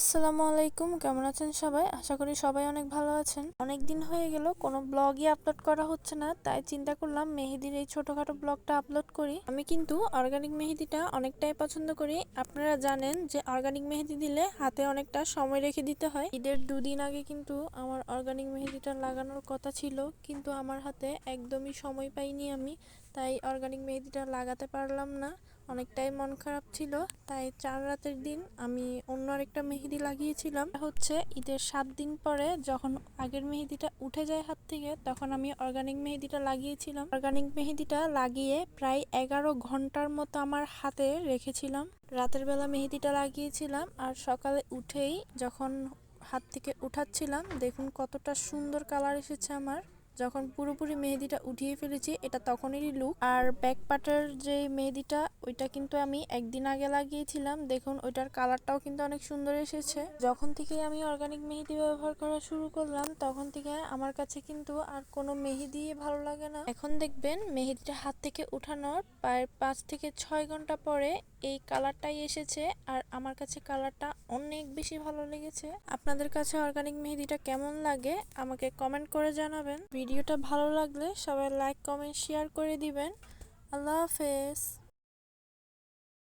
আসসালামু আলাইকুম, কেমন আছেন সবাই? আশা করি সবাই অনেক ভালো আছেন। অনেক দিন হয়ে গেল কোনো ব্লগই আপলোড করা হচ্ছে না, তাই চিন্তা করলাম মেহেদির এই ছোটখাটো ব্লগটা আপলোড করি। আমি কিন্তু অর্গানিক মেহেদিটা অনেকটাই পছন্দ করি। আপনারা জানেন যে অর্গানিক মেহেদি দিলে হাতে অনেকটা সময় রেখে দিতে হয়। ঈদের দুদিন আগে কিন্তু আমার অর্গানিক মেহেদিটা লাগানোর কথা ছিল, কিন্তু আমার হাতে একদমই সময় পাইনি আমি, তাই অর্গানিক মেহেদিটা লাগাতে পারলাম না। অনেকটাই মন খারাপ ছিল, তাই 4 রাতের দিন আমি অন্য আরেকটা মেহেদি লাগিয়েছিলাম। হচ্ছে ঈদের 7 দিন পরে যখন আগের মেহেদিটা উঠে যায় হাত থেকে, তখন আমি অর্গানিক মেহেদিটা লাগিয়েছিলাম। অর্গানিক মেহেদিটা লাগিয়ে প্রায় 11 ঘন্টার মতো আমার হাতে রেখেছিলাম। রাতের বেলা মেহেদিটা লাগিয়েছিলাম, আর সকালে উঠেই যখন হাত থেকে উঠাচ্ছিলাম, দেখুন কতটা সুন্দর কালার এসেছে আমার। যখন পুরোপুরি মেহেদিটা উঠিয়ে ফেলেছি, এটা তখনেরই লুক। আর ব্যাক পার্টের যে মেহেদিটা, ওইটা কিন্তু আমি একদিন আগে লাগিয়েছিলাম। দেখুন ওইটার কালারটাও কিন্তু অনেক সুন্দর এসেছে। যখন থেকে আমি অর্গানিক মেহেদি ব্যবহার করা শুরু করলাম, তখন থেকে আমার কাছে কিন্তু আর কোনো মেহেদি ভালো লাগে না। এখন দেখবেন মেহেদিটা হাত থেকে উঠানোর প্রায় 5 থেকে 6 ঘন্টা পরে এই কালারটাই এসেছে, আর আমার কাছে কালারটা অনেক বেশি ভালো লেগেছে। আপনাদের কাছে অর্গানিক মেহেদিটা কেমন লাগে আমাকে কমেন্ট করে জানাবেন। ভিডিওটা ভালো লাগলে সবাই লাইক, কমেন্ট, শেয়ার করে দিবেন। আল্লাহ হাফেজ।